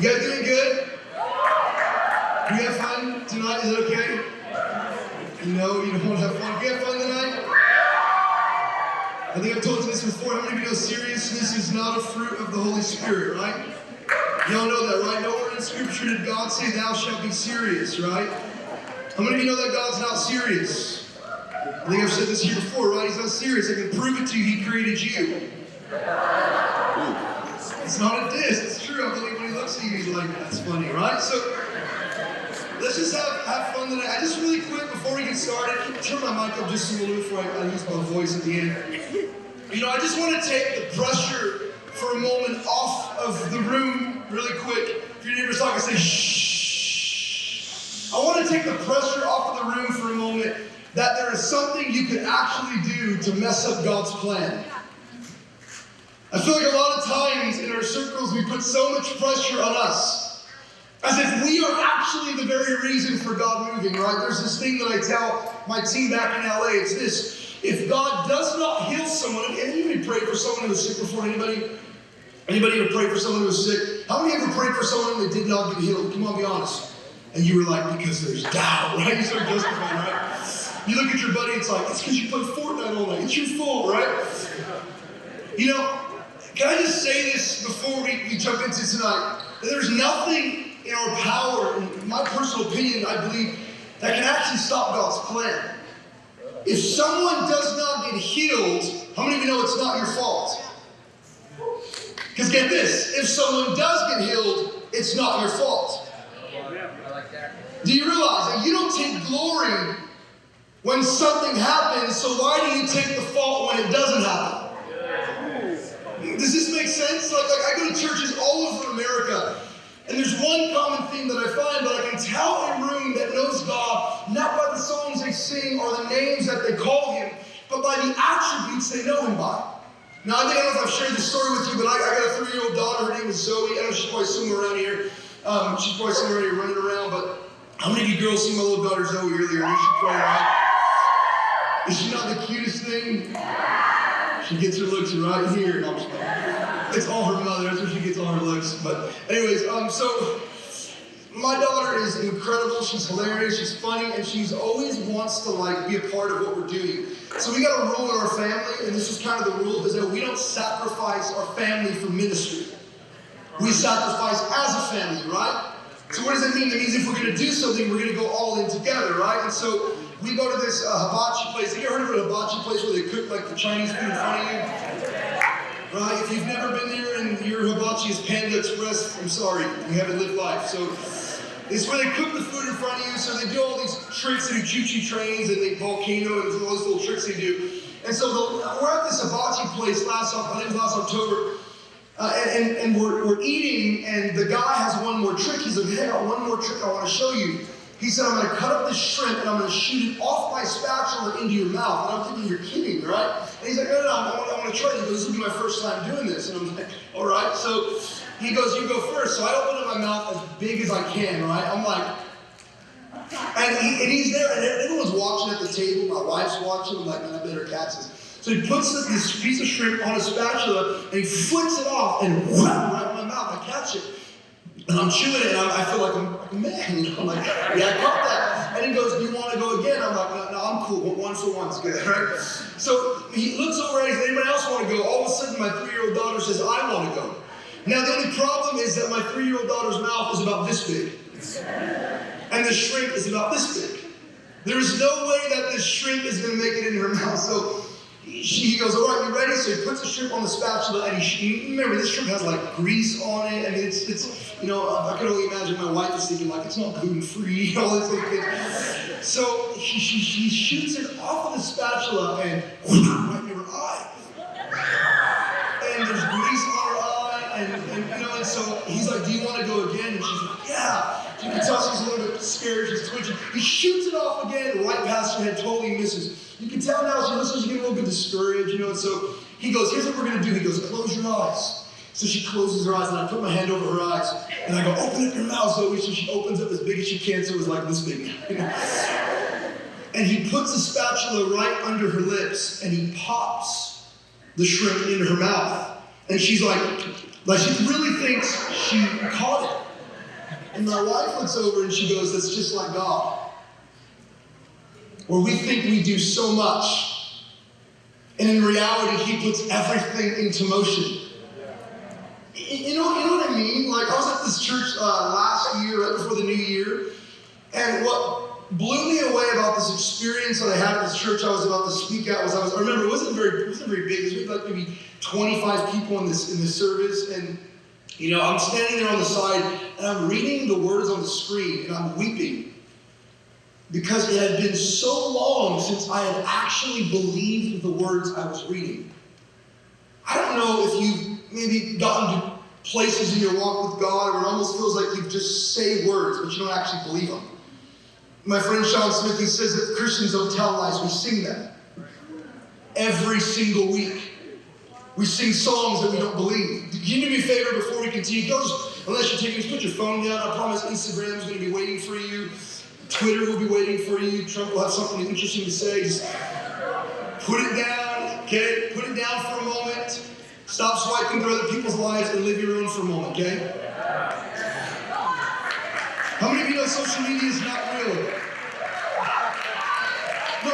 You guys doing good? Do you have fun tonight? Is it okay? No, you don't want to have fun. Do you have fun tonight? I think I've told you this before. How many of you know seriousness is not a fruit of the Holy Spirit, right? Y'all know that, right? Nowhere in Scripture did God say, thou shalt be serious, right? How many of you know that God's not serious? I think I've said this here before, right? He's not serious. I can prove it to you. He created you. It's not a diss. It's true. I believe when he looks at you, he's like, that's funny, right? So let's just have fun tonight. I just really quick, before we get started, turn my mic up just a little bit before I use my voice at the end. You know, I just want to take the pressure for a moment off of the room really quick. If your neighbor's talking, say, shh. I want to take the pressure off of the room for a moment that there is something you could actually do to mess up God's plan. I feel like a lot of times in our circles we put so much pressure on us, as if we are actually the very reason for God moving, right? There's this thing that I tell my team back in LA, it's this: if God does not heal someone, and anybody prayed for someone who was sick before? Anybody ever prayed for someone who was sick? How many ever prayed for someone that did not get healed? Come on, be honest. And you were like, because there's doubt, right? You start justifying, right? You look at your buddy, it's like, it's because you played Fortnite all night. It's your fault, right? You know, can I just say this before we jump into tonight? That there's nothing in our power, in my personal opinion, I believe, that can actually stop God's plan. If someone does not get healed, how many of you know it's not your fault? Because get this, if someone does get healed, it's not your fault. Do you realize that you don't take glory when something happens, so why do you take the fault when it doesn't happen? Does this make sense? Like I go to churches all over America, and there's one common theme that I find, that I can tell a room that knows God, not by the songs they sing or the names that they call Him, but by the attributes they know Him by. Now, I don't know if I've shared this story with you, but I got a 3-year-old daughter. Her name is Zoe. I know she's probably somewhere around here. She's probably somewhere around here running around, but how many of you girls see my little daughter Zoe earlier? You should pray, right? Is she not the cutest thing? She gets her looks right here. No, it's all her mother. That's where she gets all her looks. But anyways, so my daughter is incredible. She's hilarious. She's funny, and she's always wants to be a part of what we're doing. So we got a rule in our family, and this is kind of the rule, is that we don't sacrifice our family for ministry. We sacrifice as a family, right? So what does that mean? That means if we're going to do something, we're going to go all in together, right? And so we go to this hibachi place. Have you ever heard of a hibachi place where they cook like the Chinese food in front of you? Right? If you've never been there and your hibachi is Panda Express, I'm sorry, you haven't lived life. So it's where they cook the food in front of you. So they do all these tricks. They do choo-choo trains and they volcano and all those little tricks they do. And so we're at this hibachi place last October. And we're eating, and the guy has one more trick. He's like, hey, I got one more trick I want to show you. He said, I'm going to cut up this shrimp, and I'm going to shoot it off my spatula into your mouth. And I'm thinking, you're kidding, right? And he's like, no, I want to try it. He goes, this will be my first time doing this. And I'm like, all right. So he goes, you go first. So I open up my mouth as big as I can, right? I'm like, and he's there, and everyone's watching at the table. My wife's watching. I'm like, man, I better catch this. So he puts this piece of shrimp on a spatula, and he flicks it off, and wham, right in my mouth, I catch it. And I'm chewing it, and I feel like I'm man, you know, I'm like, yeah, I caught that. And he goes, do you want to go again? I'm like, no, I'm cool, but 1 for 1's good, right? So he looks over and he says, anybody else want to go? All of a sudden, my 3-year-old daughter says, I want to go. Now, the only problem is that my 3-year-old daughter's mouth is about this big. And the shrimp is about this big. There's no way that this shrimp is going to make it in her mouth. So he goes, all right, you ready? So he puts the shrimp on the spatula, and remember, this shrimp has like grease on it. I mean, it's you know, I can only imagine my wife is thinking like, it's not gluten-free, all this little thing. So he shoots it off of the spatula and right in her eye. And there's grease on her eye, and you know, and so he's like, do you want to go again? And she's like, yeah. You can tell she's a little bit scared, she's twitching. He shoots it off again, right past her head, totally misses. You can tell now she's getting a little bit discouraged, you know, and so he goes, here's what we're going to do. He goes, close your eyes. So she closes her eyes, and I put my hand over her eyes, and I go, open up your mouth, Zoe. So she opens up as big as she can, so it was like this big. You know? And he puts the spatula right under her lips, and he pops the shrimp into her mouth. And she's like she really thinks she caught it. And my wife looks over and she goes, that's just like God. Where we think we do so much, and in reality, he puts everything into motion. You know what I mean? Like, I was at this church last year, right before the new year, and what blew me away about this experience that I had at this church I was about to speak at was I remember it wasn't very big. It was like maybe 25 people in this service, and you know, I'm standing there on the side and I'm reading the words on the screen and I'm weeping because it had been so long since I had actually believed the words I was reading. I don't know if you've maybe gotten to places in your walk with God where it almost feels like you just say words but you don't actually believe them. My friend Sean Smith, he says that Christians don't tell lies, we sing them. Every single week. We sing songs that we don't believe. Can you do me a favor before we continue? Unless you're taking this, put your phone down. I promise Instagram is going to be waiting for you. Twitter will be waiting for you. Trump will have something interesting to say. Just put it down, okay? Put it down for a moment. Stop swiping through other people's lives and live your own for a moment, okay? How many of you know social media is not real? No,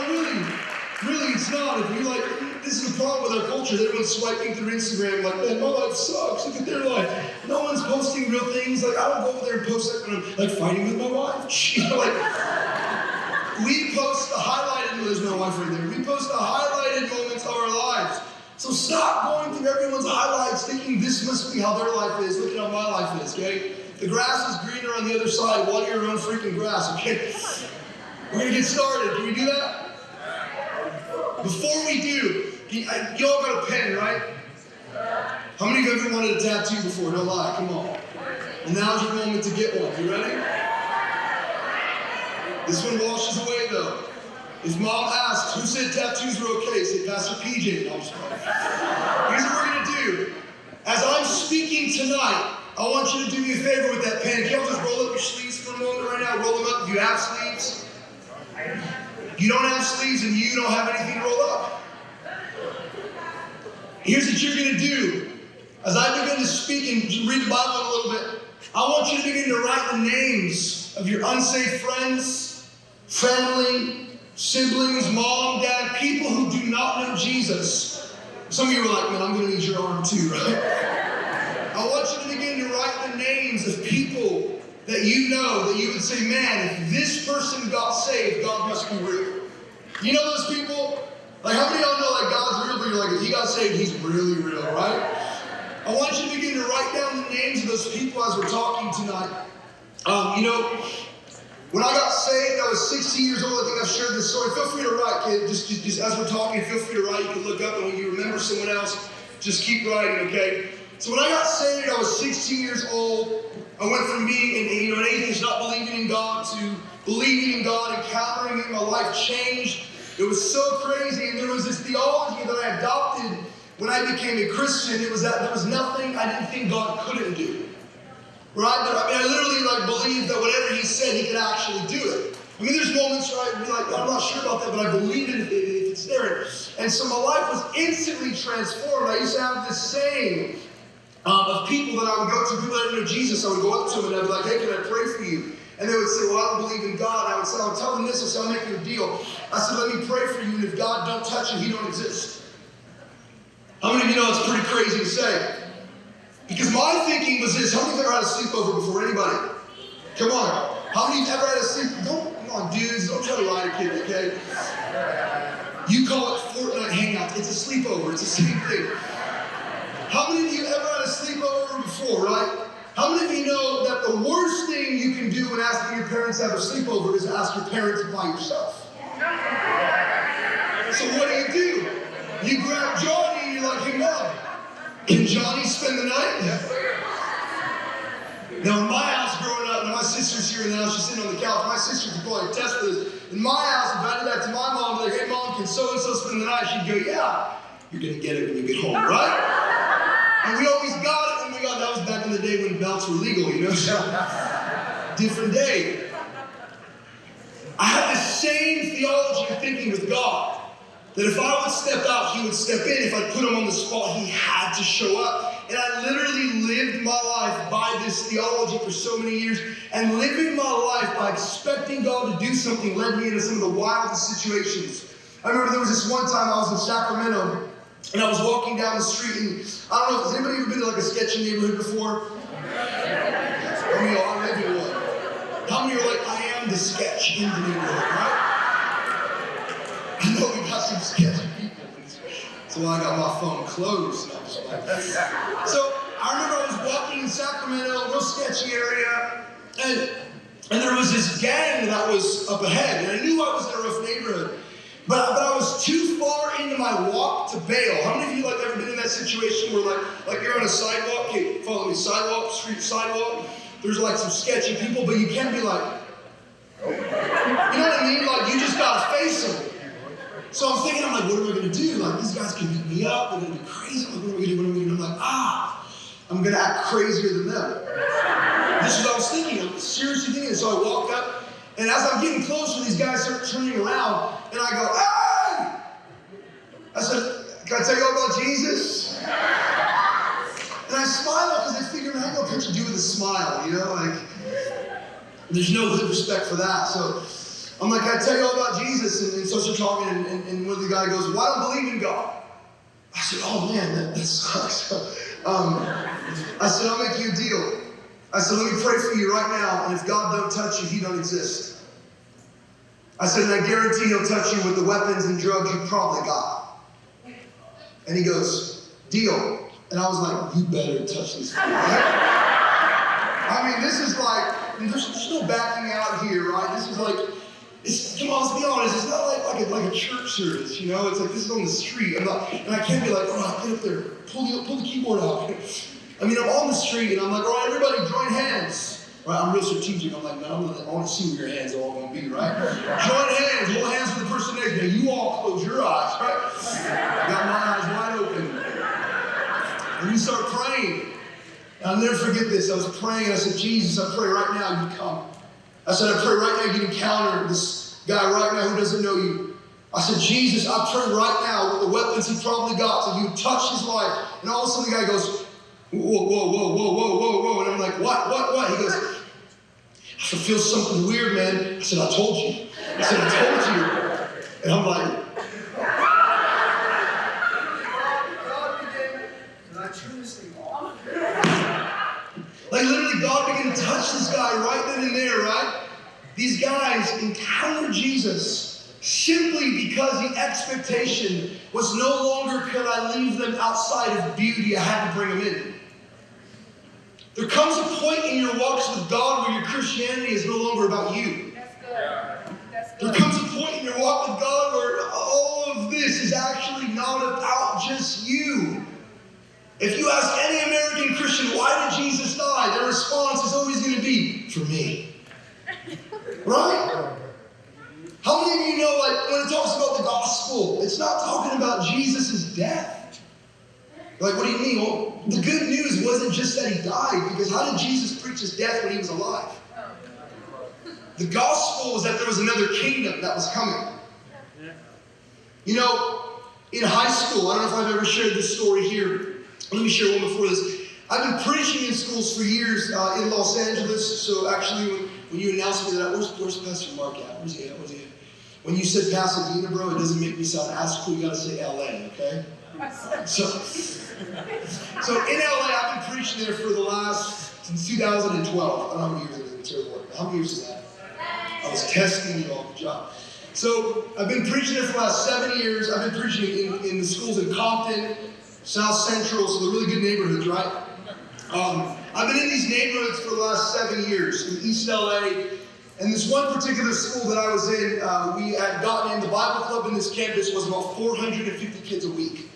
really, it's not. If you like, this is the problem with our culture. Everyone's swiping through Instagram like, man, my life sucks. Look at their life. No one's posting real things. Like, I don't go over there and post like when I'm like fighting with my wife. You know, like, we post the highlighted. There's my wife right there. We post the highlighted moments of our lives. So stop going through everyone's highlights thinking this must be how their life is. Look at how my life is, okay? The grass is greener on the other side. Water your own freaking grass, okay? We're going to get started. Can we do that? Before we do, you all got a pen, right? How many of you have ever wanted a tattoo before? Don't lie, come on. Well, now's your moment to get one. You ready? This one washes away, though. His mom asked, who said tattoos were okay? Say, Pastor PJ. No, I'm just kidding. Here's what we're going to do. As I'm speaking tonight, I want you to do me a favor with that pen. Can you just roll up your sleeves for a moment right now? Roll them up if you have sleeves. You don't have sleeves and you don't have anything to roll up. Here's what you're going to do. As I begin to speak and read the Bible a little bit, I want you to begin to write the names of your unsaved friends, family, siblings, mom, dad, people who do not know Jesus. Some of you are like, man, I'm going to need your arm too, right? I want you to begin to write the names of people that you know, that you would say, man, if this person got saved, God must be real. You know those people? Like, how many of y'all know, like, God's real, but you're like, if he got saved, he's really real, right? I want you to begin to write down the names of those people as we're talking tonight. You know, when I got saved, I was 16 years old. I think I've shared this story. Feel free to write, kid. Just as we're talking, feel free to write. You can look up, and when you remember someone else, just keep writing, okay? So when I got saved, I was 16 years old. I went from being an atheist, not believing in God, to believing in God, encountering Him. My life changed. It was so crazy. And there was this theology that I adopted when I became a Christian. It was that there was nothing I didn't think God couldn't do. Right? But I literally believed that whatever He said, He could actually do it. I mean, there's moments where I'd be like, I'm not sure about that, but I believe it if it's there. And so my life was instantly transformed. I used to have this saying of people that I would go to, people that didn't know Jesus. I would go up to them and I'd be like, hey, can I pray for you? And they would say, well, I don't believe in God. I would tell them this. I said, I'll make you a deal. I said, let me pray for you. And if God don't touch you, He don't exist. How many of you know it's pretty crazy to say? Because my thinking was this. How many of you have ever had a sleepover before? Anybody? Come on. How many of you have ever had a sleepover? Come on, dudes. Don't try to lie to kids, okay? You call it Fortnite Hangout. It's a sleepover. It's the same thing. How many of you ever had a sleepover before, right? How many of you know that the worst thing you can do when asking your parents to have a sleepover is ask your parents by yourself? So what do? You grab Johnny and you're like, hey, Mom, can Johnny spend the night? Now, in my house growing up, and my sister's here now, she's sitting on the couch. My sister could probably attest to this. In my house, if I did that to my mom, like, hey, Mom, can so-and-so spend the night? She'd go, yeah. You're going to get it when you get home, right? And we always got it when we got, that was back in the day when belts were legal, you know? So, different day. I had the same theology of thinking with God. That if I would step out, He would step in. If I put Him on the spot, He had to show up. And I literally lived my life by this theology for so many years. And living my life by expecting God to do something led me into some of the wildest situations. I remember there was this one time I was in Sacramento, and I was walking down the street, and I don't know, has anybody ever been to like a sketchy neighborhood before? How many of y'all, I live in one. How many are like, I am the sketch in the neighborhood, right? I know we got some sketchy people. That's why I got my phone closed. So I remember I was walking in Sacramento, a real sketchy area, and there was this gang that was up ahead, and I knew I was in a rough neighborhood. But I was too far into my walk to bail. How many of you like ever been in that situation where like you're on a sidewalk, okay, follow me, sidewalk, street sidewalk, there's like some sketchy people, but you can't be like, you know what I mean? Like you just gotta face them. So I'm thinking, I'm like, what am I gonna do? Like these guys can beat me up, they're gonna be crazy. I'm like, what am I gonna do? What am I gonna do? I'm like, I'm gonna act crazier than them. This is what I was thinking. I'm seriously thinking. So I walk up, and as I'm getting closer, these guys start turning around, and I go, hey! I said, can I tell you all about Jesus? And I smile because I figure, man, I know what to do with a smile, you know? Like, there's no respect for that. So I'm like, can I tell you all about Jesus? And so I start talking, and one of the guys goes, well, I don't believe in God. I said, oh man, that sucks. I said, I'll make you a deal. I said, let me pray for you right now, and if God don't touch you, he don't exist. I said, and I guarantee he'll touch you with the weapons and drugs you probably got. And he goes, deal. And I was like, you better touch this thing, right? I mean, this is like, there's no backing out here, right? This is like, come on, let's be honest, it's not like a church service, you know? It's like, this is on the street. And I can't be like, all right, get up there, pull the keyboard out. I mean, I'm on the street, and I'm like, all right, everybody, join hands. Right, I'm real strategic. I'm like, man, I want to see where your hands are all going to be, right? Join hands, hold hands with the person next to you. You all close your eyes, right? Got my eyes wide open. And we start praying. And I'll never forget this. I was praying, and I said, Jesus, I pray right now you come. I said, I pray right now you encounter this guy right now who doesn't know you. I said, Jesus, I pray right now with the weapons he probably got, so you touch his life. And all of a sudden the guy goes, whoa. And I'm like, what? He goes, I feel something weird, man. I said, I told you. I said, I told you. And I'm like, like literally God began to touch this guy right then and there, right? These guys encountered Jesus simply because the expectation was no longer could I leave them outside of beauty, I had to bring them in. There comes a point in your walks with God where your Christianity is no longer about you. That's good. That's good. There comes a point in your walk with God where all of this is actually not about just you. If you ask any American Christian, why did Jesus die? Their response is always going to be, for me. Right? How many of you know, like, when it talks about the gospel, it's not talking about Jesus' death. Like, what do you mean? Well, the good news wasn't just that he died, because how did Jesus preach his death when he was alive? The gospel was that there was another kingdom that was coming. You know, in high school, I don't know if I've ever shared this story here. Let me share one before this. I've been preaching in schools for years in Los Angeles. So actually, when you announced me that, where's Pastor Mark at? Where's he at? When you said Pasadena, bro, it doesn't make me sound as cool. You got to say LA, okay? So in LA, I've been preaching there for the last, since 2012. I don't know how many years I've been terrible. How many years is that? I was testing you all. Good job. So I've been preaching there for the last 7 years. I've been preaching in the schools in Compton, South Central, so the really good neighborhoods, right? I've been in these neighborhoods for the last 7 years in East LA. And this one particular school that I was in, we had gotten in, the Bible club in this campus was about 450 kids a week.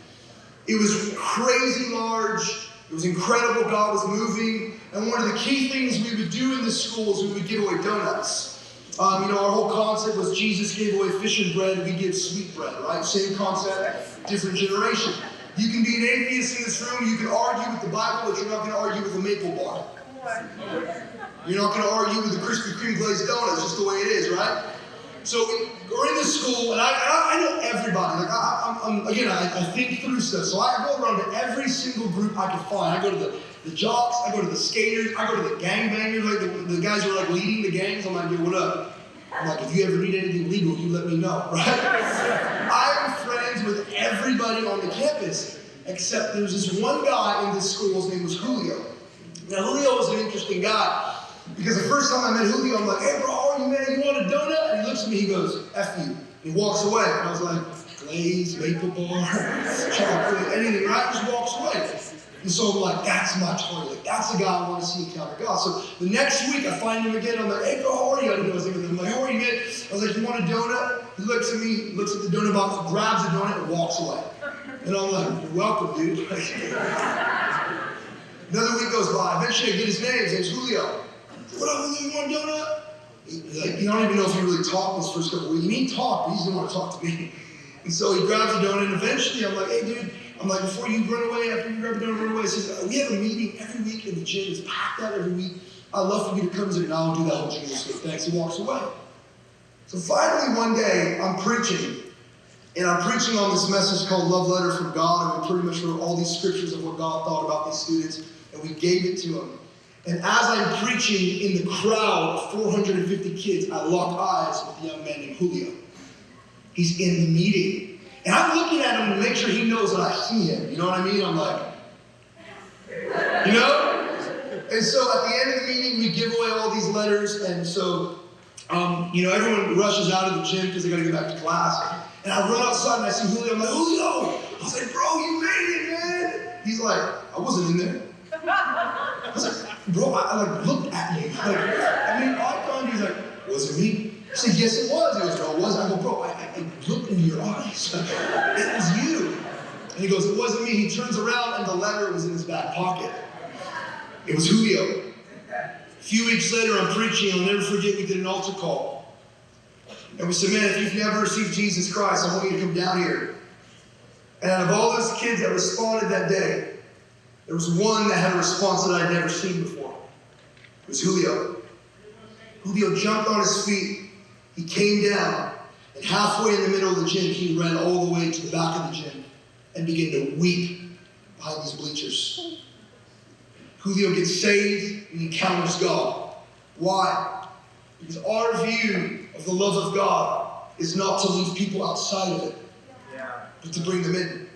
It was crazy large. It was incredible. God was moving. And one of the key things we would do in this school is we would give away donuts. Our whole concept was Jesus gave away fish and bread, we give sweet bread, right? Same concept, different generation. You can be an atheist in this room, you can argue with the Bible, but you're not going to argue with a maple bar. You're not going to argue with a Krispy Kreme glazed donut, it's just the way it is, right? So we're in this school, and I know everybody. Like I think through stuff. So I go around to every single group I can find. I go to the jocks, I go to the skaters, I go to the gangbangers, like the guys who are like leading the gangs. I'm like, yo, what up? I'm like, if you ever need anything legal, you let me know, right? I am friends with everybody on the campus, except there's this one guy in this school. His name was Julio. Now Julio was an interesting guy. Because the first time I met Julio, I'm like, hey bro, how are you, man? You want a donut? And he looks at me, he goes, F you. And he walks away. And I was like, glaze, maple bar, chocolate, anything, right? Just walks away. And so I'm like, that's my target. Like, that's the guy I want to see encounter God. So the next week, I find him again. I'm like, hey bro, how are you? I didn't know his name. I'm like, how are you, man? I was like, you want a donut? He looks at me, looks at the donut box, grabs the donut, and walks away. And I'm like, you're welcome, dude. Another week goes by. Eventually I get his name. His name's Julio. What up, Julio? You want a donut? Like, you don't even know if he really talked this first couple of weeks. You mean talk, but he doesn't want to talk to me. And so he grabs a donut, and eventually I'm like, hey, dude, I'm like, before you run away, after you grab a donut, run away. He says, we have a meeting every week in the gym. It's packed out every week. I'd love for you to come to it, and I'll do that whole Jesus thing. Thanks. He walks away. So finally one day, I'm preaching. And I'm preaching on this message called Love Letter from God. And we pretty much wrote all these scriptures of what God thought about these students. And we gave it to them. And as I'm preaching in the crowd of 450 kids, I lock eyes with a young man named Julio. He's in the meeting. And I'm looking at him to make sure he knows that I see him. You know what I mean? I'm like, you know? And so at the end of the meeting, we give away all these letters. And so, everyone rushes out of the gym because they got to get back to class. And I run outside and I see Julio. I'm like, Julio! I was like, bro, you made it, man! He's like, I wasn't in there. I was like, bro, I looked at you. Eye contact. He's like, was it me? I said, yes, it was. He goes, no, it wasn't. I go, bro, I looked into your eyes. It was you. And he goes, it wasn't me. He turns around and the letter was in his back pocket. It was Julio. A few weeks later, I'm preaching. I'll never forget, we did an altar call. And we said, man, if you've never received Jesus Christ, I want you to come down here. And out of all those kids that responded that day, there was one that had a response that I'd never seen before. It was Julio. Julio jumped on his feet. He came down. And halfway in the middle of the gym, he ran all the way to the back of the gym and began to weep behind these bleachers. Julio gets saved and encounters God. Why? Because our view of the love of God is not to leave people outside of it, but to bring them in.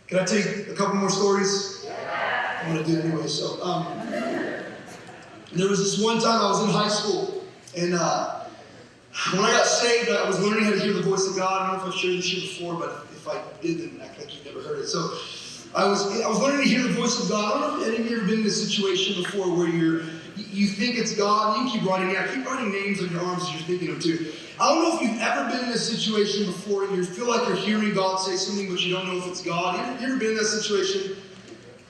Can I tell you a couple more stories? I'm going to do it anyway. So, there was this one time I was in high school, and when I got saved, I was learning how to hear the voice of God. I don't know if I've shared this here before, but if I did, then act like you've never heard it. So, I was learning to hear the voice of God. I don't know if any of you have ever been in a situation before where you think it's God, and you keep writing names on your arms as you're thinking of too. I don't know if you've ever been in a situation before and you feel like you're hearing God say something, but you don't know if it's God. You ever been in that situation?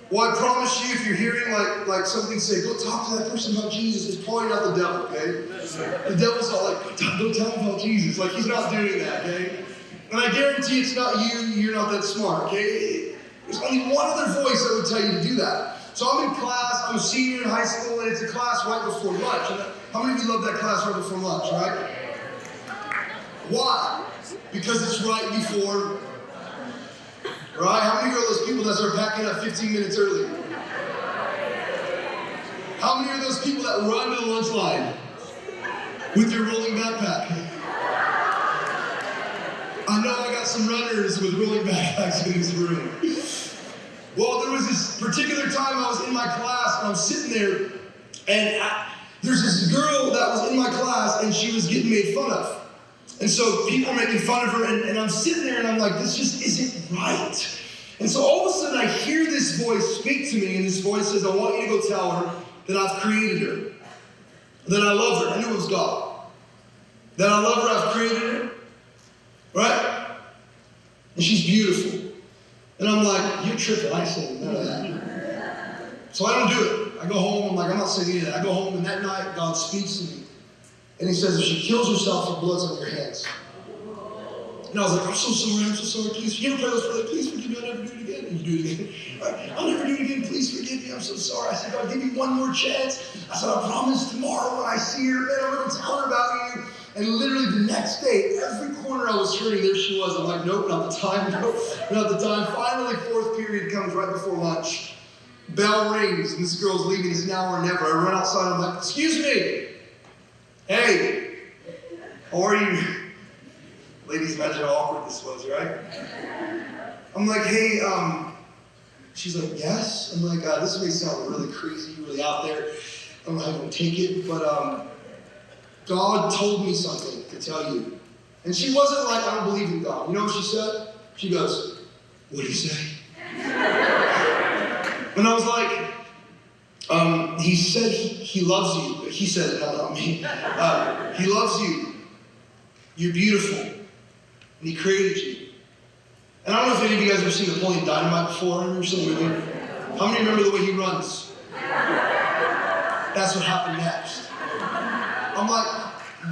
Well, I promise you, if you're hearing like something say, go talk to that person about Jesus, it's probably not the devil, okay? The devil's not like, go tell him about Jesus. Like, he's not doing that, okay? And I guarantee it's not you, you're not that smart, okay? There's only one other voice that would tell you to do that. So I'm in class, I'm a senior in high school, and it's a class right before lunch. And how many of you love that class right before lunch, right? Why? Because it's right before, right? How many of you are those people that start packing up 15 minutes early? How many are those people that run to the lunch line with your rolling backpack? I know I got some runners with rolling backpacks in this room. Well, there was this particular time I was in my class, and I'm sitting there, and there's this girl that was in my class, and she was getting made fun of. And so people are making fun of her, and I'm sitting there, and I'm like, this just isn't right. And so all of a sudden, I hear this voice speak to me, and this voice says, I want you to go tell her that I've created her, that I love her. I knew it was God. That I love her, I've created her, right? And she's beautiful. And I'm like, you're tripping. I said none of that. So I don't do it. I go home. I'm like, I'm not saying any of that. I go home, and that night, God speaks to me. And he says, if she kills herself, her blood's on your hands. And I was like, I'm so sorry. Please, you ever pray those prayers? Please forgive me. I'll never do it again. And you do it again. I'll never do it again. Please forgive me. I'm so sorry. I said, God, give me one more chance. I said, I promise tomorrow when I see her, man, I'm going to tell her about you. And literally the next day, every corner I was turning, there she was. I'm like, nope, not the time. Nope, not the time. Finally, fourth period comes right before lunch. Bell rings, and this girl's leaving. It's now or never. I run outside. I'm like, excuse me. Hey, how are you? Ladies, imagine how awkward this was, right? I'm like, hey, she's like, yes. I'm like, this may sound really crazy, really out there. I don't know how you take it, but God told me something to tell you. And she wasn't like, I don't believe in God. You know what she said? She goes, what did he say? And I was like, he said he loves you. He said it, not me. He loves you. You're beautiful. And he created you. And I don't know if any of you guys have ever seen Napoleon Dynamite before. Have you ever seen the movie? How many remember the way he runs? That's what happened next. I'm like,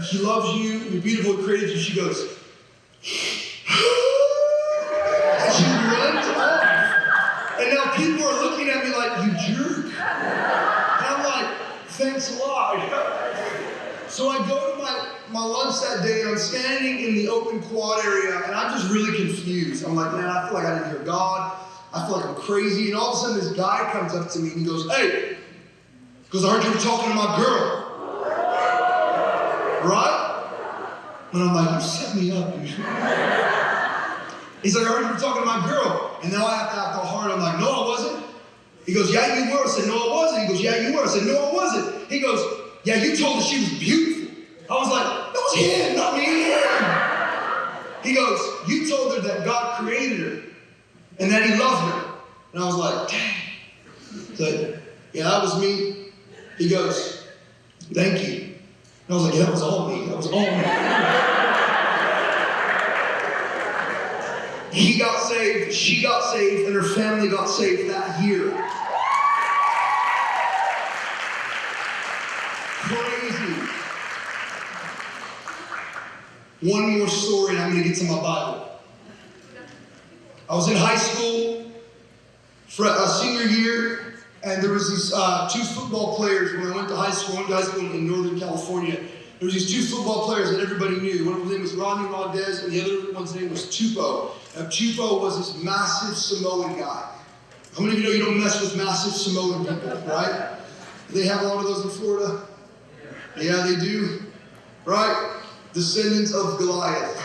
he loves you. You're beautiful. He created you. She goes, and she runs off. And now people are looking at me like, you jerk. And I'm like, thanks a lot. So I go to my lunch that day, and I'm standing in the open quad area, and I'm just really confused. I'm like, man, I feel like I didn't hear God. I feel like I'm crazy. And all of a sudden, this guy comes up to me, and he goes, hey. He goes, I heard you were talking to my girl. Right? And I'm like, you set me up, dude. He's like, I heard you were talking to my girl. And now I have to act all hard. I'm like, no, I wasn't. He goes, yeah, you were. I said, no, I wasn't. He goes, yeah, you were. I said, no, I wasn't. He goes, yeah, you told her she was beautiful. I was like, that was him, not me. He goes, you told her that God created her and that he loved her. And I was like, dang. He's like, yeah, that was me. He goes, thank you. And I was like, yeah, that was all me. That was all me. He got saved, she got saved, and her family got saved that year. Crazy. One more story, and I'm going to get to my Bible. I was in high school, senior year, and there was these two football players when I went to high school. I went to high school in Northern California. There was these two football players that everybody knew. One of them was Rodney Rondez, and the other one's name was Tupou. Now, Tupou was this massive Samoan guy. How many of you know you don't mess with massive Samoan people, right? Do they have a lot of those in Florida? Yeah, they do. Right? Descendants of Goliath.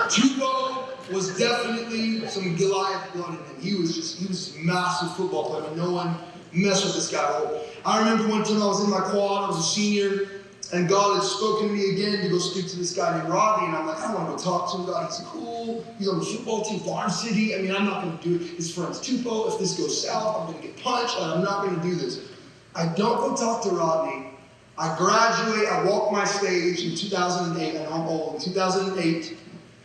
Tupou was definitely some Goliath blood in him. He was a massive football player. I mean, no one messed with this guy. I remember one time I was in my quad, I was a senior, and God had spoken to me again to go speak to this guy named Rodney, and I'm like, I don't want to go talk to him. God, he's cool. He's on the football team, varsity. I mean, I'm not going to do it. His friend's Tupou. If this goes south, I'm going to get punched, and I'm not going to do this. I don't go talk to Rodney. I graduate. I walk my stage in 2008. I know I'm old. In 2008,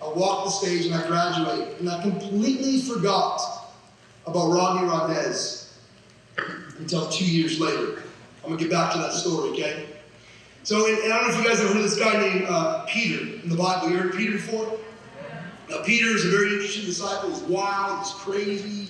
I walk the stage and I graduate, and I completely forgot about Rodney Rondez until 2 years later. I'm going to get back to that story, okay? So, and I don't know if you guys have heard of this guy named Peter in the Bible. You heard of Peter before? Now, Peter is a very interesting disciple. He's wild, he's crazy.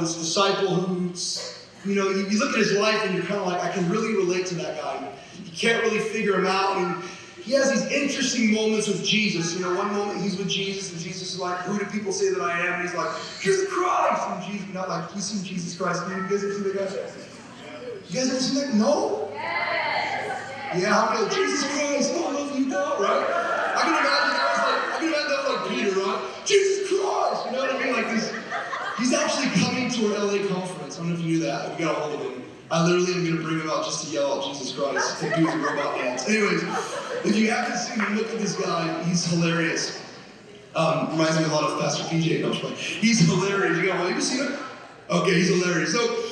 This disciple who's, you look at his life and you're kind of like, I can really relate to that guy. You can't really figure him out. And he has these interesting moments with Jesus. One moment he's with Jesus, and Jesus is like, who do people say that I am? And he's like, you're the Christ. And Jesus, not like, you seen Jesus Christ? You guys ever seen that guy? You guys ever seen that? No? Yeah, how many? Jesus Christ, I love you, God, right? I can imagine that was like Peter, right? Jesus Christ, you know what I mean? Like he's actually coming to our LA conference. I don't know if you knew that. We got a hold of him. I literally am going to bring him out just to yell at Jesus Christ and do his robot dance. Anyways, if you haven't seen him, look at this guy. He's hilarious. Reminds me a lot of Pastor PJ. No, he's hilarious. You go, well, you see him? Okay, he's hilarious. So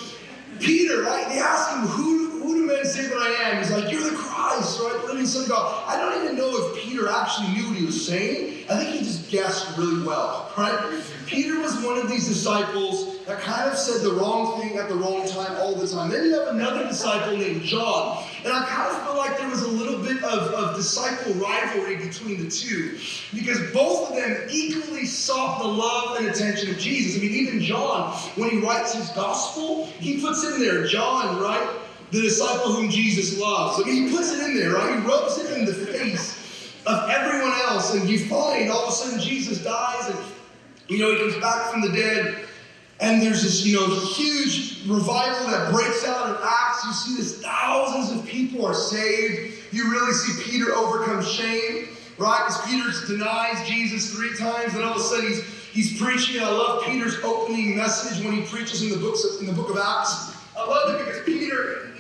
Peter, right? They ask him, who do men say that I am? He's like, you're the Christ, right? The living Son of God. I don't even know if Peter actually knew what he was saying. I think he just guessed really well, right? Peter was one of these disciples that kind of said the wrong thing at the wrong time all the time. Then you have another disciple named John. And I kind of feel like there was a little bit of disciple rivalry between the two, because both of them equally sought the love and attention of Jesus. I mean, even John, when he writes his gospel, he puts in there, John, right? the disciple whom Jesus loves. I mean, he puts it in there, right? He rubs it in the face of everyone else. And you find all of a sudden Jesus dies and, he comes back from the dead. And there's this, huge revival that breaks out in Acts. You see this, thousands of people are saved. You really see Peter overcome shame, right? Because Peter denies Jesus 3 times, and all of a sudden he's preaching. And I love Peter's opening message when he preaches in the book of Acts. I love it because Peter,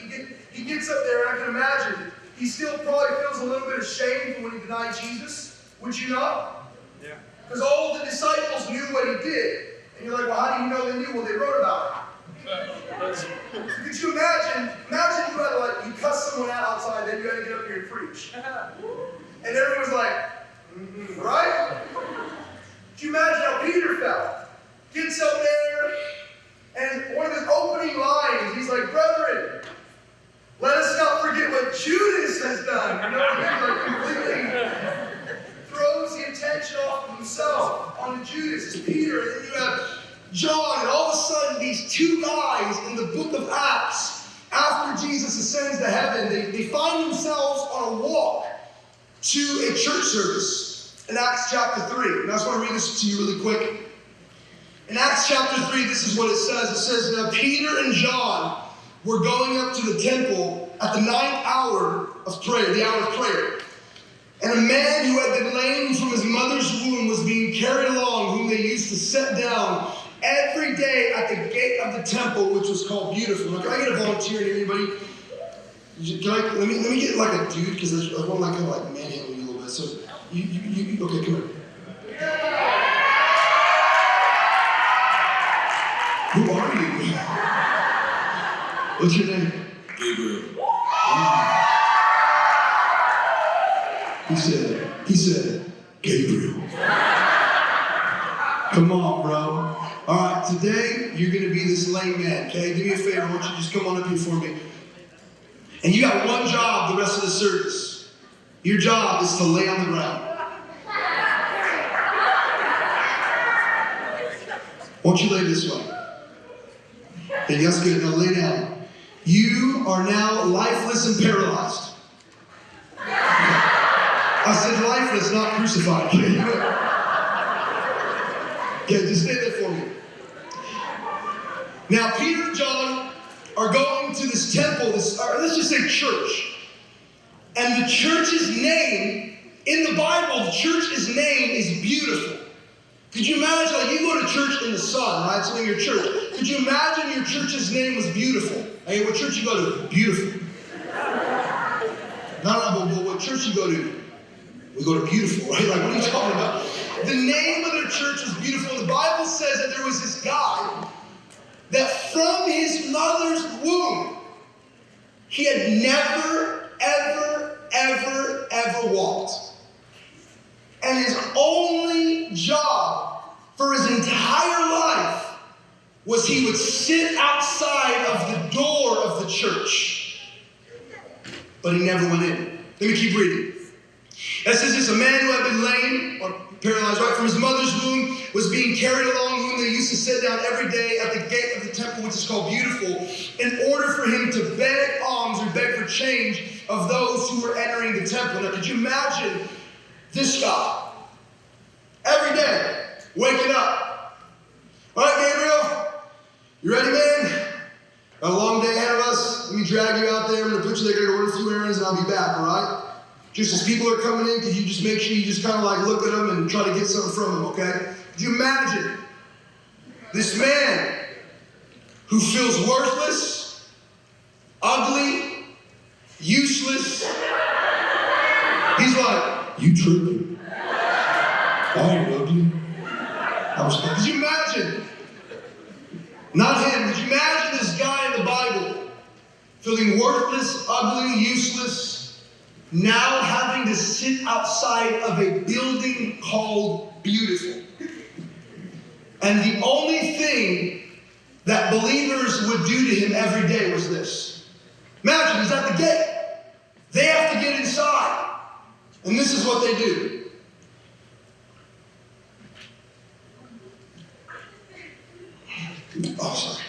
he gets up there, and I can imagine he still probably feels a little bit of shame when he denied Jesus. Would you not? Yeah. Because all the disciples knew what he did. And you're like, well, how do you know they knew? Well, they wrote about it. So could you imagine you had you cuss someone out outside, then you had to get up here and preach. And everyone's like, right? Could you imagine how Peter felt? Gets up there, and one of his opening lines, he's like, brethren, let us not forget what Judas has done. Completely throws the attention off of himself onto Judas. It's Peter, and then you have John, and all of a sudden these 2 guys in the book of Acts, after Jesus ascends to heaven, they find themselves on a walk to a church service in Acts chapter 3. And I just want to read this to you really quick. In Acts chapter 3, this is what it says. It says, now Peter and John were going up to the temple at the 9th hour of prayer, the hour of prayer. And a man who had been lame from his mother's womb was being carried along, whom they used to set down every day at the gate of the temple, which was called Beautiful. Now, can I get a volunteer here, anybody? Let me get like a dude, because I want to kind of manhandle you a little bit. So, okay, come here. Who are you? What's your name? Gabriel. He said, Gabriel. Come on, bro. All right, today you're going to be this lame man, okay? Do me a favor. I want you to just come on up here for me. And you got one job the rest of the service. Your job is to lay on the ground. Won't you lay this way? Okay, that's good. Now lay down. You are now lifeless and paralyzed. I said lifeless, not crucified. Okay, just stay there for me. Now, Peter and John are going to this temple, let's just say church. And the church's name, in the Bible, the church's name is Beautiful. Could you imagine, you go to church in the sun, right? So in your church. Could you imagine your church's name was Beautiful? Hey, what church you go to? Beautiful. No, but what church you go to? We go to Beautiful, right? What are you talking about? The name of their church was Beautiful. The Bible says that there was this guy that from his mother's womb, he had never, ever walked. And his only job for his entire life was he would sit outside of the door of the church. But he never went in. Let me keep reading. It says this, a man who had been lame or paralyzed right from his mother's womb was being carried along, whom they used to sit down every day at the gate of the temple, which is called Beautiful, in order for him to beg alms or beg for change of those who were entering the temple. Now, could you imagine this guy every day waking up? All right, Gabriel, you ready, man? Got a long day ahead of us. Let me drag you out there. I'm going to put you there, going to run a few errands, and I'll be back, all right? Just as people are coming in, could you just make sure you just kind of look at them and try to get something from them, okay? Could you imagine this man who feels worthless, ugly, useless? He's like, you tripping? I ain't ugly. Could you imagine? Not him. Could you imagine this guy in the Bible feeling worthless, ugly, useless, now having to sit outside of a building called Beautiful? And the only thing that believers would do to him every day was this. Imagine, he's at the gate. They have to get inside. And this is what they do. Oh, sorry.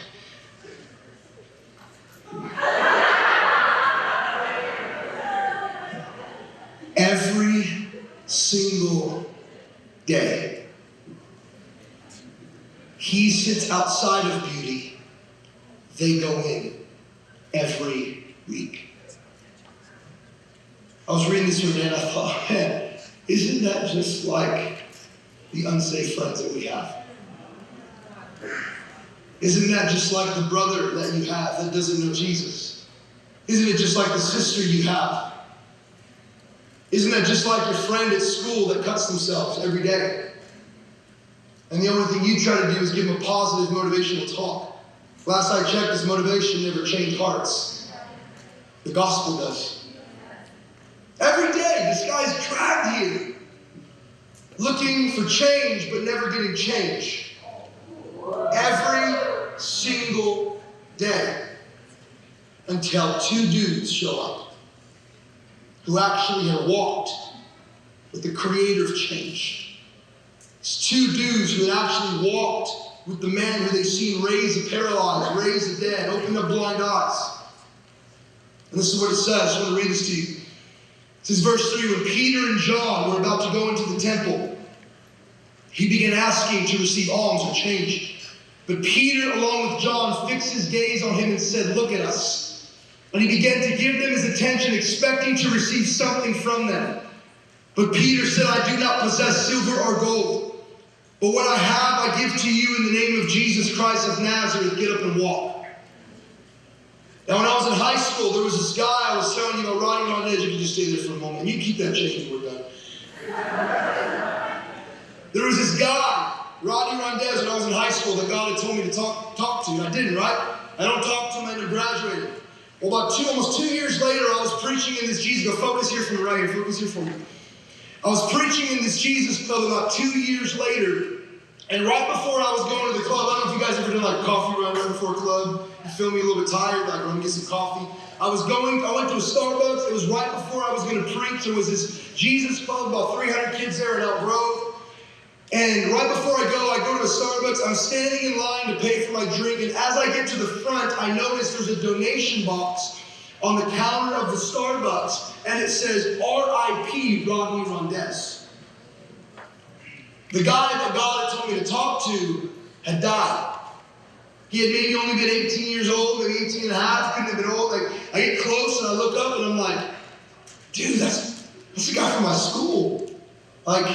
sits outside of beauty, they go in every week. I was reading this one and I thought, man, isn't that just like the unsafe friends that we have? Isn't that just like the brother that you have that doesn't know Jesus? Isn't it just like the sister you have? Isn't that just like your friend at school that cuts themselves every day? And the only thing you try to do is give them a positive motivational talk. Last I checked, this motivation never changed hearts. The gospel does. Every day, this guy's dragged here, looking for change, but never getting change. Every single day. Until two dudes show up who actually had walked with the creator of change. It's two dudes who had actually walked with the man who they've seen raise the paralyzed, raise the dead, open up blind eyes. And this is what it says. I just want to read this to you. This is verse 3. When Peter and John were about to go into the temple, he began asking to receive alms or change. But Peter, along with John, fixed his gaze on him and said, "Look at us." And he began to give them his attention, expecting to receive something from them. But Peter said, "I do not possess silver or gold, but what I have I give to you in the name of Jesus Christ of Nazareth. Get up and walk." Now, when I was in high school, there was this guy I was telling you about, riding on edge. You can just stay there for a moment. You keep that change when we're done. There was this guy, Rodney Rondez, when I was in high school, that God had told me to talk to. I didn't, right? I don't talk to him. I ended up graduating. Well, almost 2 years later, I was preaching in this Jesus. Go focus here for me, right here. Focus here for me. I was preaching in this Jesus club about 2 years later. And right before I was going to the club, I don't know if you guys ever done like a coffee run right before a club. You feel me a little bit tired, like run get some coffee. I went to a Starbucks. It was right before I was going to preach. There was this Jesus club, about 300 kids there in Elk Grove. And right before I go to a Starbucks. I'm standing in line to pay for my drink. And as I get to the front, I notice there's a donation box on the counter of the Starbucks. And it says, R.I.P. Rodney Rondez. The guy that God had told me to talk to had died. He had maybe only been 18 years old, maybe 18 and a half, couldn't have been old. Like, I get close and I look up and I'm like, dude, that's the guy from my school. Like,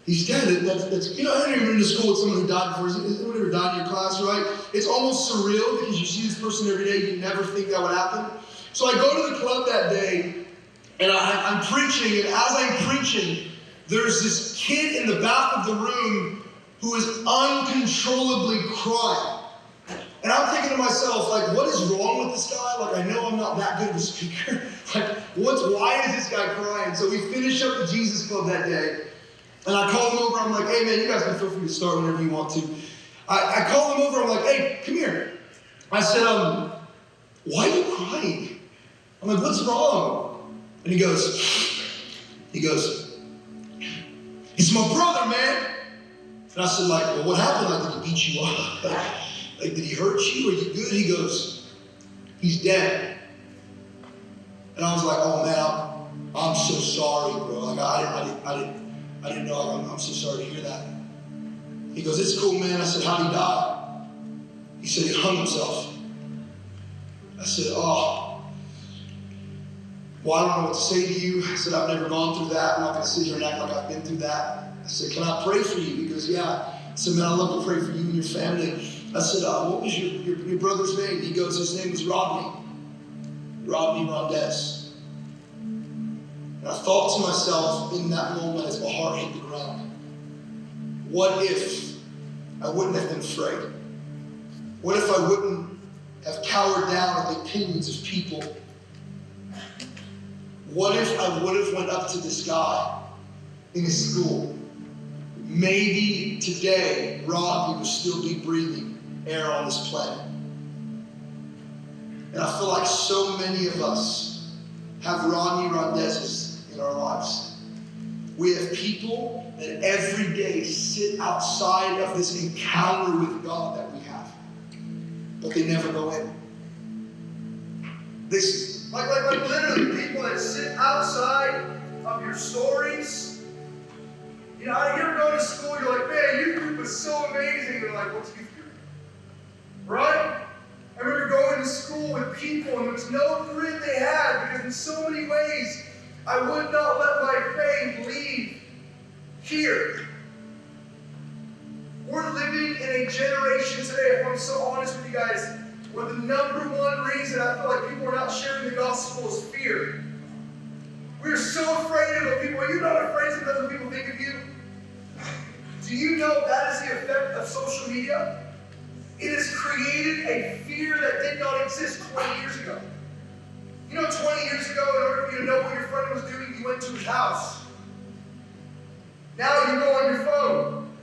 he's dead. That's you know, I haven't even been to school with someone who died before. Has anyone ever died in your class, right? It's almost surreal because you see this person every day. You never think that would happen. So I go to the club that day and I'm preaching, and as I'm preaching, there's this kid in the back of the room who is uncontrollably crying. And I'm thinking to myself, like, what is wrong with this guy? Like, I know I'm not that good of a speaker. Like, why is this guy crying? So we finish up the Jesus Club that day. And I call him over. I'm like, hey, man, you guys can feel free to start whenever you want to. I call him over. I'm like, hey, come here. I said, why are you crying? I'm like, what's wrong? And he goes, it's my brother, man. And I said, like, well, what happened? Like, did he beat you up? Like, did he hurt you? Are you good? He goes, he's dead. And I was like, oh, man, I'm so sorry, bro. Like, I didn't know. I'm so sorry to hear that. He goes, it's cool, man. I said, how'd he die? He said, he hung himself. I said, oh. Well, I don't know what to say to you. I said, I've never gone through that. I'm not going to sit here and act like I've been through that. I said, can I pray for you? He goes, yeah. I said, man, I'd love to pray for you and your family. I said, what was your brother's name? He goes, his name was Rodney Rondez. And I thought to myself in that moment as my heart hit the ground, what if I wouldn't have been afraid? What if I wouldn't have cowered down at the opinions of people? What if I would have went up to this guy in his school? Maybe today, Rodney would still be breathing air on this planet. And I feel like so many of us have Rodney Rondezes in our lives. We have people that every day sit outside of this encounter with God that we have, but they never go in. This, like literally people that sit outside of your stories. You You know, you're going to school, you're like, man, youth group was so amazing. They're like, what's youth group? Right? I remember going to school with people and there was no grid they had because in so many ways I would not let my faith leave here. We're living in a generation today, if I'm so honest with you guys, where the number one reason I feel like people are not sharing the gospel is fear. We're so afraid of what people, are you not afraid sometimes when people think of you? Do you know that is the effect of social media? It has created a fear that did not exist 20 years ago. You know, 20 years ago, in order for you to know what your friend was doing, you went to his house. Now you go on your phone.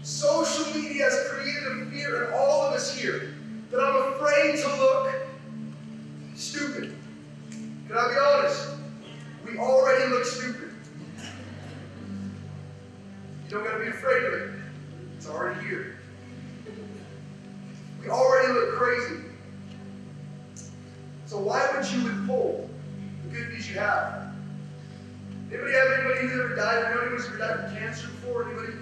Social media has created a fear in all of us here that I'm afraid to look stupid. Can I be honest? We already look stupid. You don't got to be afraid of it. It's already here. We already look crazy. So why would you withhold the good news you have? Anybody have anybody who's ever died? Know anyone's ever died from cancer before? Anybody?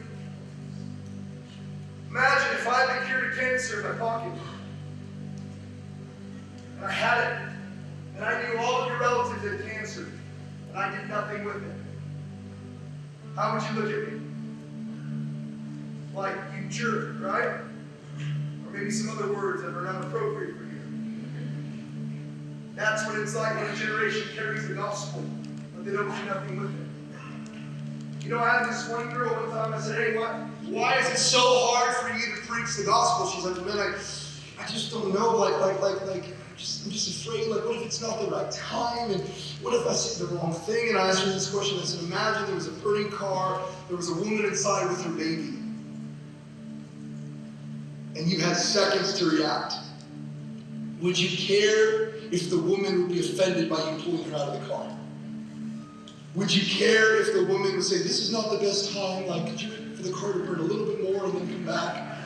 Imagine if I had the cure to cancer in my pocket. And I had it. And I knew all of your relatives had cancer. And I did nothing with it. How would you look at me? Like, you jerk, right? Or maybe some other words that are not appropriate for you. That's what it's like when a generation carries the gospel, but they don't do nothing with it. You know, I had this one girl one time, I said, hey, why is it so hard for you to preach the gospel? She's like, man, I just don't know, I'm just afraid, like, what if it's not the right time, and what if I say the wrong thing? And I asked her this question, I said, imagine there was a burning car, there was a woman inside with her baby, and you had seconds to react. Would you care if the woman would be offended by you pulling her out of the car? Would you care if the woman would say, this is not the best time, like, could you wait for the car to burn a little bit more and then come back?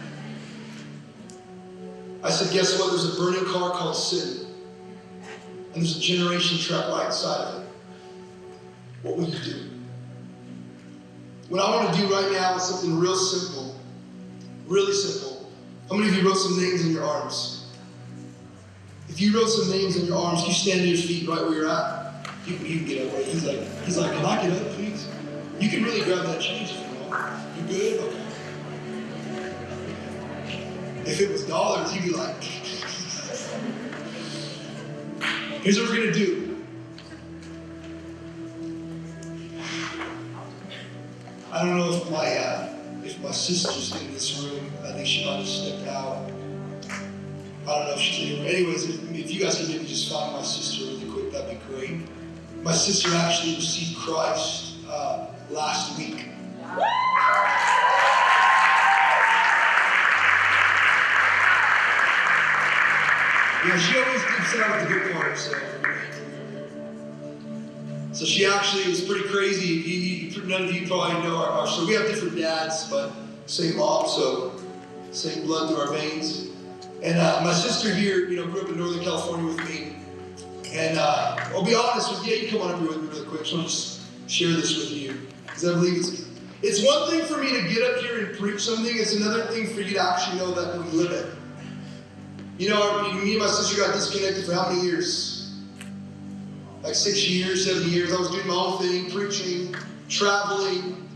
I said, guess what? There's a burning car called sin. And there's a generation trapped right inside of it. What would you do? What I want to do right now is something real simple. Really simple. How many of you wrote some names in your arms? If you wrote some names in your arms, you stand to your feet right where you're at. You can get up right. He's like, can I get up, please? You can really grab that change if you want. You good? Okay. If it was dollars, you'd be like, here's what we're going to do. I don't know if my sister's in this room. I think she might have stepped out. I don't know if she's anywhere. Anyways, if you guys could maybe just find my sister really quick, that'd be great. My sister actually received Christ last week. Yeah, she always keeps out with the good part, so she actually was pretty crazy. None of you probably know our so we have different dads, but same mom, so same blood through our veins. And my sister here, grew up in Northern California with me. And I'll be honest with you, you come on up here with me really quick. So I'll just share this with you, because I believe it's one thing for me to get up here and preach something. It's another thing for you to actually know that we live it. Me and my sister got disconnected for how many years? Like 6 years, 7 years. I was doing my own thing, preaching, traveling,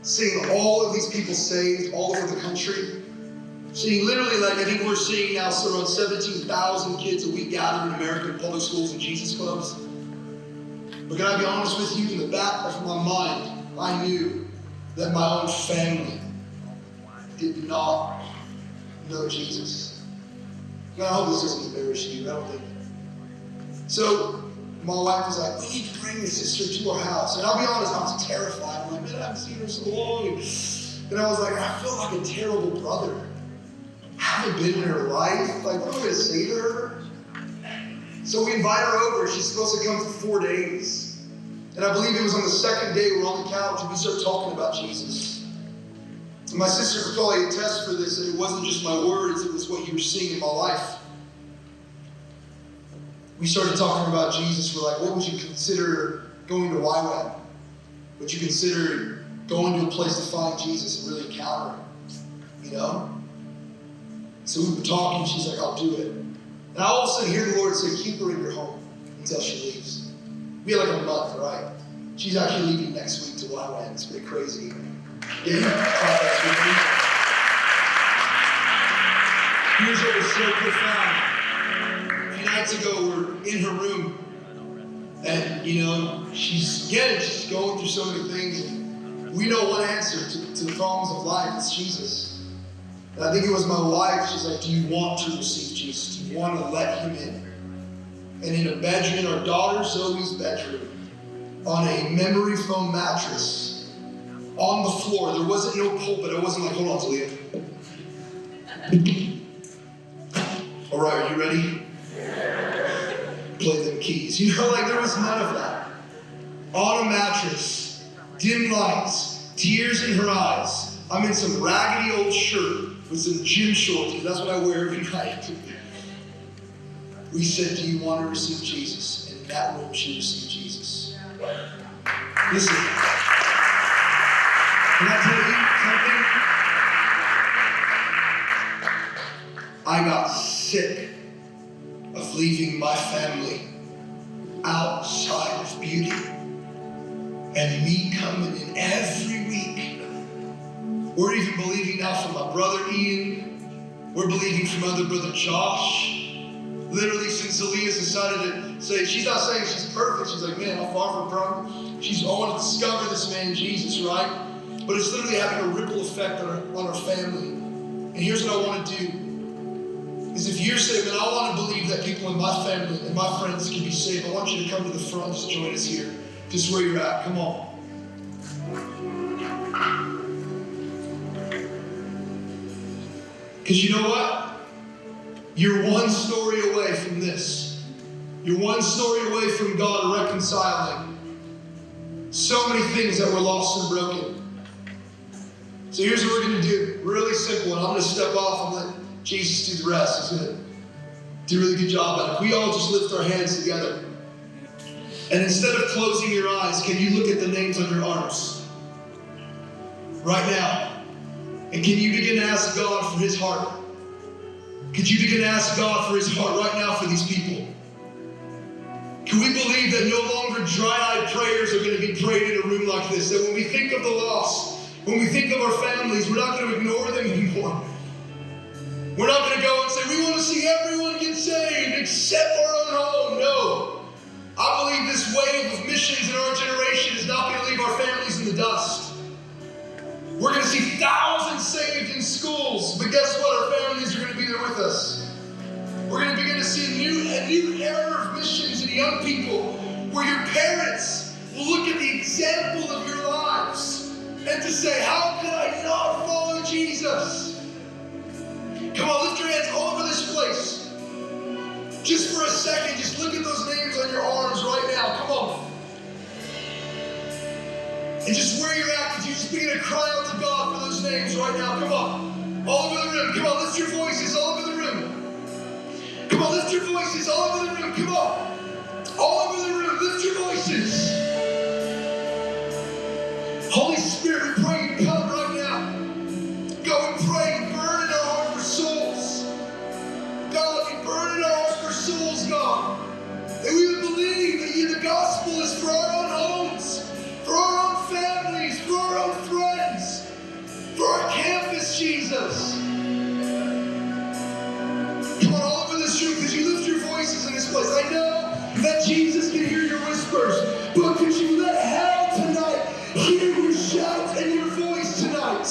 seeing all of these people saved all over the country. Seeing literally, I think we're seeing now around 17,000 kids a week gather in American public schools and Jesus clubs. But can I be honest with you? In the back of my mind, I knew that my own family did not know Jesus. I hope this doesn't embarrass you. I don't think. So my wife was like, we need to bring your sister to our house. And I'll be honest, I was terrified. I'm like, man, I haven't seen her so long. And I was like, I feel like a terrible brother. I haven't been in her life. Like, what am I going to say to her? So we invite her over. She's supposed to come for 4 days. And I believe it was on the second day we're on the couch and we start talking about Jesus. And my sister could probably attest for this, that it wasn't just my words, it was what you were seeing in my life. We started talking about Jesus. We're like, what would you consider going to YWAM? Would you consider going to a place to find Jesus and really encounter him. You know? So we were talking, she's like, I'll do it. And I all of a sudden hear the Lord say, keep her in your home until she leaves. We had like a month, right? She's actually leaving next week to where I went. It's pretty crazy. Yeah, you thought that's with me. Here's what was so profound. A few nights ago, we're in her room. And, you know, she's going through so many things. And we know one answer to the problems of life. It's Jesus. And I think it was my wife. She's like, do you want to receive Jesus? Do you want to let him in? And in a bedroom, in our daughter Zoe's bedroom, on a memory foam mattress, on the floor, there wasn't no pulpit. I wasn't like, hold on, Talia. All right, are you ready? Play them keys. You know, like there was none of that. On a mattress, dim lights, tears in her eyes. I'm in some raggedy old shirt with some gym shorts, because that's what I wear every night. We said, do you want to receive Jesus? And in that room, she received Jesus. Listen, can I tell you something? I got sick of leaving my family outside of beauty and me coming in every week. We're even believing now from my brother Ian. We're believing from other brother Josh. Literally, since Aaliyah's decided to say, she's not saying she's perfect. She's like, man, I'm far from perfect. I want to discover this man, Jesus, right? But it's literally having a ripple effect on our family. And here's what I want to do. Is if you're saying, man, I want to believe that people in my family and my friends can be saved, I want you to come to the front. Just join us here. Just where you're at. Come on. Because you know what? You're one story away from this. You're one story away from God reconciling so many things that were lost and broken. So here's what we're going to do. Really simple. And I'm going to step off and let Jesus do the rest. He's going to do a really good job at it. We all just lift our hands together. And instead of closing your eyes, can you look at the names on your arms? Right now. And can you begin to ask God for his heart? Could you begin to ask God for his heart right now for these people? Can we believe that no longer dry-eyed prayers are going to be prayed in a room like this? That when we think of the lost, when we think of our families, we're not going to ignore them anymore. We're not going to go and say, we want to see everyone get saved except our own home. No. I believe this wave of missions in our generation is not going to leave our families in the dust. We're going to see thousands saved in schools, but guess what? Our families are going to be there with us. We're going to begin to see a new era of missions in young people, where your parents will look at the example of your lives and to say, how could I not follow Jesus? Come on, lift your hands all over this place. Just for a second, just look at those names on your arms right now. Come on. And just where you're at, could you just begin to cry out to God for those names right now? Come on. All over the room. Come on, lift your voices all over the room. Come on, lift your voices all over the room. Come on. All over the room, lift your voices. Holy Spirit, we pray you come right now. God, we pray you burn in our heart for souls. God, we burn in our heart for souls, God. That we would believe that the gospel is for our own homes, for our own families, for our own friends, for our campus, Jesus. Come on, all over this room, could you lift your voices in this place? I know that Jesus can hear your whispers, but could you let hell tonight hear your shout and your voice tonight?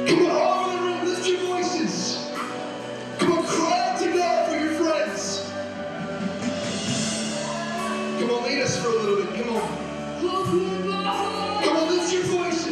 Come on, all over the room, lift your voices. Come on, cry out to God for your friends. Come on, lead us for a little bit. Come on. Come on, lift your voices.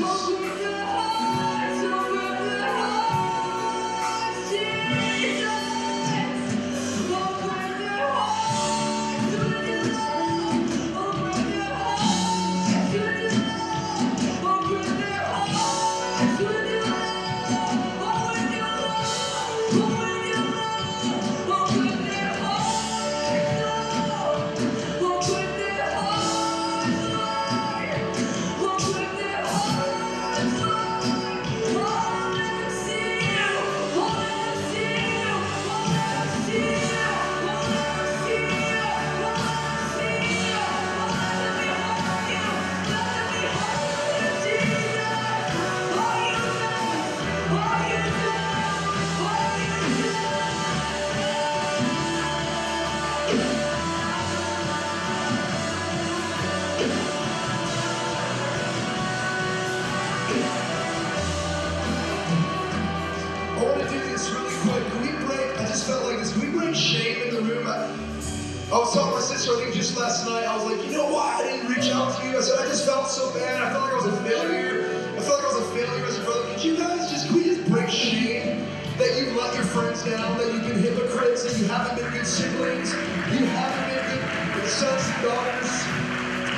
I was telling my sister, I think just last night, I was like, you know why I didn't reach out to you? I said, I just felt so bad. I felt like I was a failure. I felt like I was a failure as a brother. Can we just break shame that you let your friends down, that you've been hypocrites, that you haven't been good siblings, you haven't been good sons and daughters?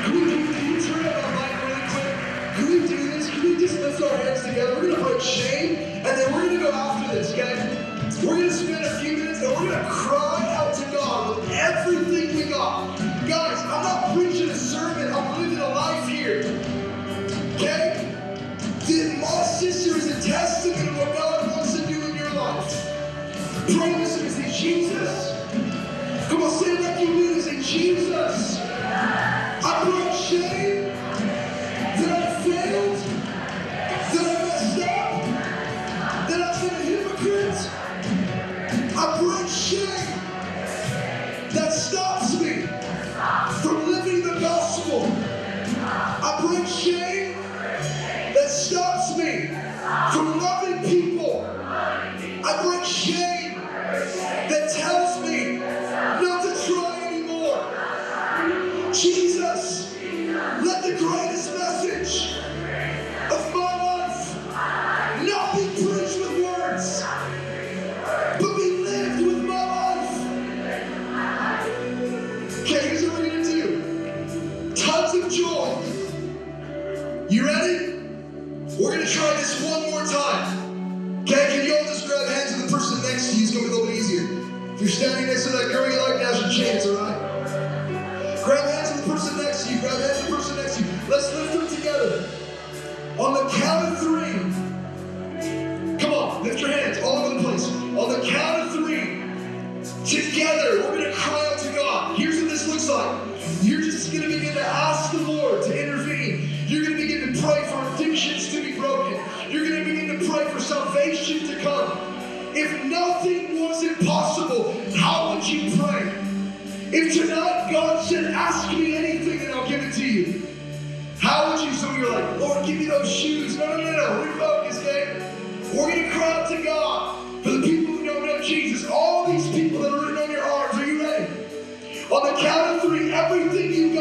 Can we turn up our mic really quick? Can we do this? Can we just lift our hands together? We're going to break shame, and then we're going to go after this, okay? We're going to spend a few minutes, and we're going to cry out to God with everything we got. Guys, I'm not preaching a sermon. I'm living a life here. Okay? My sister is a testament of what God wants to do in your life. Pray with me. Say, Jesus. Come on, say it like you mean it. Say, Jesus. I brought shame that I failed, that I messed up, that I've been a hypocrite. I bring shame that stops me from living the gospel. I bring shame that stops me from loving people. I bring shame that tells me not to try anymore. Jesus, let the greatest message of my life not be preached with words, but be lived with my life. Okay, here's what we're going to do. Tons of joy. You ready? We're going to try this one more time. Okay, can you all just grab hands with the person next to you? It's going to be a little bit easier. If you're standing next to that girl you like, now's your chance, all right? Grab hands with the person next to you. Grab hands with the person next to you. Let's lift them together. On the count of 3. Come on, lift your hands all over the place. On the count of 3. Together, we're going to cry out to God. Here's what this looks like. You're just going to begin to ask the Lord to intervene. You're going to begin to pray for addictions to be broken. You're going to begin to pray for salvation to come. If nothing was impossible, how would you pray? If tonight God said, ask me anything and I'll give it to you, how would you? Some of you are like, Lord, give me those shoes. No. Refocus, okay? We're going to cry out to God for the people who don't know Jesus. All these people that are written on your arms. Are you ready? On the count of 3, everything you